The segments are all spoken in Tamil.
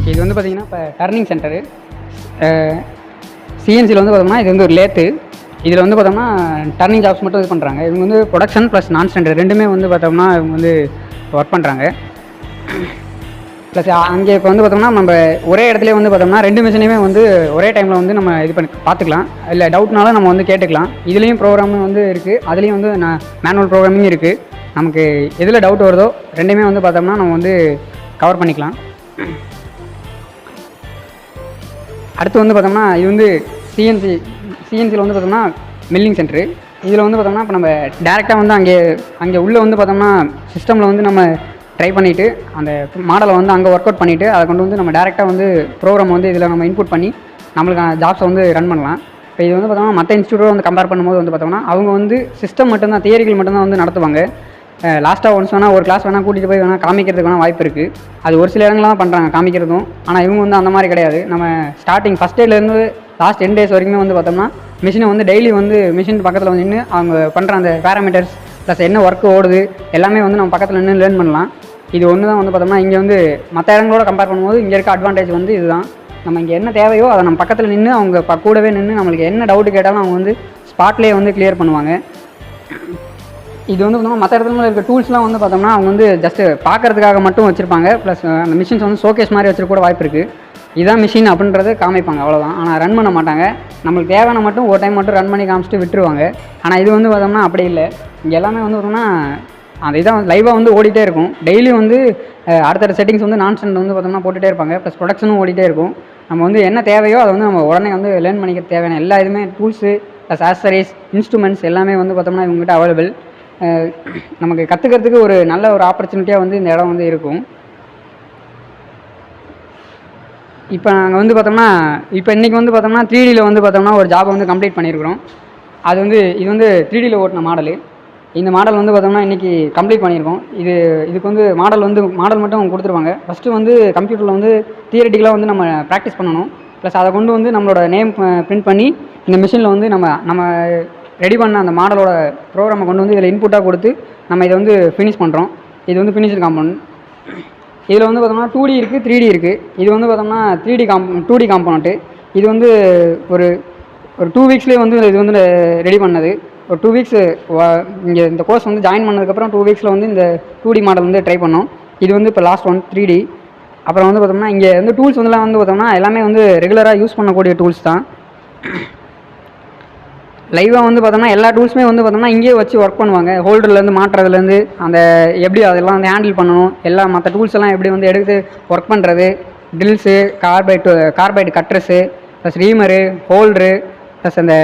ஓகே, இது வந்து பார்த்திங்கன்னா இப்போ டர்னிங் சென்டரு. சிஎன்சியில் வந்து பார்த்தோம்னா இது வந்து ஒரு லேத்து. இதில் வந்து பார்த்தோம்னா டர்னிங் ஜாப்ஸ் மட்டும் இது பண்ணுறாங்க. இவங்க வந்து ப்ரொடக்ஷன் ப்ளஸ் நான் ஸ்டாண்டர்ட் ரெண்டுமே வந்து பார்த்தோம்னா இவங்க வந்து ஒர்க் பண்ணுறாங்க. ப்ளஸ் அங்கே இப்போ வந்து பார்த்தோம்னா நம்ம ஒரே இடத்துல வந்து பார்த்தோம்னா 2 மிஷினையுமே வந்து ஒரே டைமில் வந்து நம்ம இது பண்ணி பார்த்துக்கலாம். இல்லை டவுட்னாலும் நம்ம வந்து கேட்டுக்கலாம். இதுலேயும் ப்ரோக்ராமும் வந்து இருக்குது, அதுலேயும் வந்து மேனுவல் ப்ரோக்ராமிங் இருக்குது. நமக்கு எதில் டவுட் வருதோ ரெண்டுமே வந்து பார்த்தோம்னா நம்ம வந்து கவர் பண்ணிக்கலாம். அடுத்து வந்து பார்த்தோம்னா இது வந்து சிஎன்சியில் வந்து பார்த்தோம்னா மில்லிங் சென்டரு. இதில் வந்து பார்த்தோம்னா இப்போ நம்ம டேரெக்டாக வந்து அங்கே உள்ளே வந்து பார்த்தோம்னா சிஸ்டமில் வந்து நம்ம ட்ரை பண்ணிவிட்டு அந்த மாடலை வந்து அங்கே ஒர்க் அவுட் பண்ணிவிட்டு அதை கொண்டு வந்து நம்ம டேரெக்டாக வந்து ப்ரோக்ராம் வந்து இதில் நம்ம இன்புட் பண்ணி நம்மளுக்கான ஜாப்ஸை வந்து ரன் பண்ணலாம். இப்போ இது வந்து பார்த்தோம்னா மற்ற இன்ஸ்டியூட்டோட வந்து கம்பேர் பண்ணும்போது வந்து பார்த்தோம்னா அவங்க வந்து சிஸ்டம் மட்டும்தான், தியரிகள் மட்டும்தான் வந்து நடத்துவாங்க. லாஸ்ட்டாக ஒன்ஸ் வேணால் ஒரு கிளாஸ் வேணால் கூட்டிகிட்டு போய் வேணால் காமிக்கிறதுக்கு வேணால் வாய்ப்பு இருக்குது. அது ஒரு சில இடங்கள்லாம் தான் பண்ணுறாங்க காமிக்கிறதும். ஆனால் இவங்க வந்து அந்த மாதிரி கிடையாது. நம்ம ஸ்டார்டிங் ஃபஸ்ட் டேலேருந்து லாஸ்ட் 10 days வரைக்குமே வந்து பார்த்தோம்னா மிஷினை வந்து டெய்லி வந்து மிஷின் பக்கத்தில் வந்து நின்று அவங்க பண்ணுற அந்த பேராமீட்டர்ஸ் ப்ளஸ் என்ன ஒர்க் ஓடுது எல்லாமே வந்து நம்ம பக்கத்தில் நின்று லேர்ன் பண்ணலாம். இது ஒன்று தான் வந்து பார்த்தோம்னா இங்கே வந்து மற்ற இடங்களோட கம்பேர் பண்ணும்போது இங்கே இருக்க அட்வான்டேஜ் வந்து இதுதான். நம்ம இங்கே என்ன தேவையோ அதை நம்ம பக்கத்தில் நின்று அவங்க கூடவே நின்று நம்மளுக்கு என்ன டவுட் கேட்டாலும் அவங்க வந்து ஸ்பாட்லேயே வந்து கிளியர் பண்ணுவாங்க. இது வந்து பார்த்தோம்னா மற்ற இடத்துல இருக்க டூல்ஸ்லாம் வந்து பார்த்தோம்னா அவங்க வந்து ஜஸ்ட்டு பார்க்குறதுக்காக மட்டும் வச்சுருப்பாங்க. ப்ளஸ் அந்த மிஷின்ஸ் வந்து ஷோகேஸ் மாதிரி வச்சுருக்க கூட வாய்ப்பு இருக்குது. இதான் மிஷின் அப்படின்றது காமிப்பாங்க, அவ்வளோதான். ஆனால் ரன் பண்ண மாட்டாங்க. நம்மளுக்கு தேவையான மட்டும் ஒரு டைம் மட்டும் ரன் பண்ணி காமிச்சிட்டு விட்டுருவாங்க. ஆனால் இது வந்து பார்த்தோம்னா அப்படி இல்லை. இங்கே எல்லாமே வந்து பார்த்தோம்னா அந்த இதான் லைவாக வந்து ஓடிட்டே இருக்கும். டெய்லியும் வந்து அடுத்தடுத்த செட்டிங்ஸ் வந்து நான் ஸ்டாண்டர்ட் வந்து பார்த்தோம்னா போட்டுகிட்டே இருப்பாங்க. ப்ளஸ் ப்ரொடக்ஷனும் ஓடிட்டே இருக்கும். நம்ம வந்து என்ன தேவையோ அதை வந்து நம்ம உடனே வந்து லேர்ன் பண்ணிக்க தேவையான எல்லா இதுவுமே டூல்ஸு ப்ளஸ் ஆக்சசரிஸ் இன்ஸ்ட்ருமெண்ட்ஸ் எல்லாமே வந்து பார்த்தோம்னா இவங்ககிட்ட அவைலபிள். நமக்கு கற்றுக்கிறதுக்கு ஒரு நல்ல ஒரு ஆப்பர்ச்சுனிட்டியாக வந்து இந்த இடம் வந்து இருக்கும். இப்போ நாங்கள் வந்து பார்த்தோம்னா இப்போ இன்றைக்கி வந்து பார்த்தோம்னா 3Dயில் வந்து பார்த்தோம்னா ஒரு ஜாப் வந்து கம்ப்ளீட் பண்ணியிருக்கிறோம். அது வந்து இது வந்து 3Dயில் ஓட்டின மாடலு. இந்த மாடல் வந்து பார்த்தோம்னா இன்றைக்கி கம்ப்ளீட் பண்ணியிருக்கோம். இதுக்கு வந்து மாடல் மட்டும் கொடுத்துருவாங்க. ஃபஸ்ட்டு வந்து கம்ப்யூட்டரில் வந்து தியரிட்டிக்கலாக வந்து நம்ம ப்ராக்டிஸ் பண்ணணும். ப்ளஸ் அதை கொண்டு வந்து நம்மளோட நேம் பிரிண்ட் பண்ணி இந்த மிஷினில் வந்து நம்ம ரெடி பண்ண அந்த மாடலோட ப்ரோக்ராமை கொண்டு வந்து இதில் இன்புட்டாக கொடுத்து நம்ம இதை வந்து ஃபினிஷ் பண்ணுறோம். இது வந்து ஃபினிஷிங் காம்பவுண்ட். இதில் வந்து பார்த்தோம்னா 2D இருக்குது, 3D இருக்குது. இது வந்து பார்த்தோம்னா 2D காம்பவுண்ட்டு. இது வந்து ஒரு 2 வீக்ஸ்லேயே வந்து இது வந்து ரெடி பண்ணது. ஒரு 2 வீக்ஸ் இங்கே இந்த கோர்ஸ் வந்து ஜாயின் பண்ணதுக்கப்புறம் 2 வீக்ஸில் வந்து இந்த 2D மாடல் வந்து ட்ரை பண்ணோம். இது வந்து இப்போ லாஸ்ட் ஒன் 3D. அப்புறம் வந்து பார்த்தோம்னா இங்கே வந்து டூல்ஸ் வந்துலாம் வந்து பார்த்தோம்னா எல்லாமே வந்து ரெகுலராக யூஸ் பண்ணக்கூடிய டூல்ஸ் தான். லைவாக வந்து பார்த்தோம்னா எல்லா டூல்ஸுமே வந்து பார்த்தோம்னா இங்கேயே வச்சு ஒர்க் பண்ணுவாங்க. ஹோல்டர்லேருந்து மாட்டுறதுலேருந்து அந்த எப்படி அதெல்லாம் வந்து ஹேண்டில் பண்ணணும், எல்லா மற்ற டூல்ஸ் எல்லாம் எப்படி வந்து எடுத்து ஒர்க் பண்ணுறது, ட்ரில்ஸு, கார்பைடு கட்ரஸு ப்ளஸ் ரீமரு, ஹோல்டரு ப்ளஸ் அந்த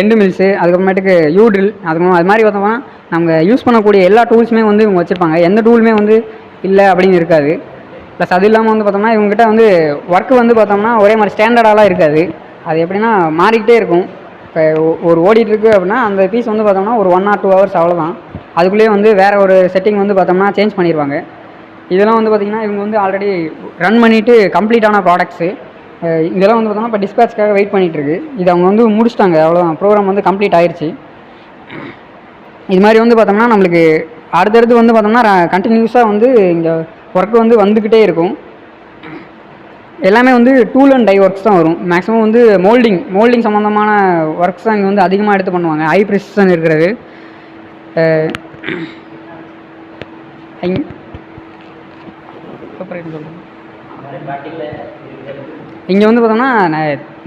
எண்டு மில்ஸு, அதுக்கப்புறமேட்டுக்கு யூட்ரில், அது மாதிரி பார்த்தோம்னா நம்ம யூஸ் பண்ணக்கூடிய எல்லா டூல்ஸுமே வந்து இவங்க வச்சுருப்பாங்க. எந்த டூலுமே வந்து இல்லை அப்படின்னு இருக்காது. ப்ளஸ் அது இல்லாமல் வந்து பார்த்தோம்னா இவங்ககிட்ட வந்து ஒர்க்கு வந்து பார்த்தோம்னா ஒரே மாதிரி ஸ்டாண்டர்டாலாம் இருக்காது. அது எப்படின்னா மாறிக்கிட்டே இருக்கும். இப்போ ஒரு ஓடிட்டுருக்கு அப்படின்னா அந்த பீஸ் வந்து பார்த்தோம்னா ஒரு 1 or 2 hours அவ்வளோதான். அதுக்குள்ளேயே வந்து வேறு ஒரு செட்டிங் வந்து பார்த்தோம்னா சேஞ்ச் பண்ணிடுவாங்க. இதெல்லாம் வந்து பார்த்திங்கன்னா இவங்க வந்து ஆல்ரெடி ரன் பண்ணிவிட்டு கம்ப்ளீட்டான ப்ராடக்ட்ஸு. இதெல்லாம் வந்து பார்த்தோம்னா இப்போ டிஸ்பேட்ச்காக வெயிட் பண்ணிகிட்ருக்கு. இது அவங்க வந்து முடிச்சிட்டாங்க, அவ்வளோதான். ப்ரோக்ராம் வந்து கம்ப்ளீட் ஆயிடுச்சு. இது மாதிரி வந்து பார்த்தோம்னா நம்மளுக்கு அடுத்தடுத்து வந்து பார்த்தோம்னா கண்டினியூஸாக வந்து இங்கே ஒர்க்கு வந்து வந்துக்கிட்டே இருக்கும். எல்லாமே வந்து டூல் அண்ட் டை ஒர்க்ஸ் தான் வரும். மேக்ஸிமம் வந்து மோல்டிங் சம்மந்தமான ஒர்க்ஸ் தான் இங்கே வந்து அதிகமாக எடுத்து பண்ணுவாங்க. ஹை ப்ரிசிஷன் இருக்கிறது. இங்கே வந்து பார்த்தோம்னா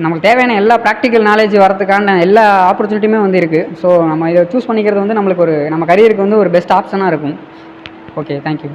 நமக்கு தேவையான எல்லா ப்ராக்டிக்கல் நாலேஜ் வரதுக்கான எல்லா ஆப்பர்ச்சுனிட்டியுமே வந்து இருக்குது. ஸோ நம்ம இதை சூஸ் பண்ணிக்கிறது வந்து நம்மளுக்கு நம்ம கரியருக்கு வந்து ஒரு பெஸ்ட் ஆப்ஷனாக இருக்கும். Okay, thank you.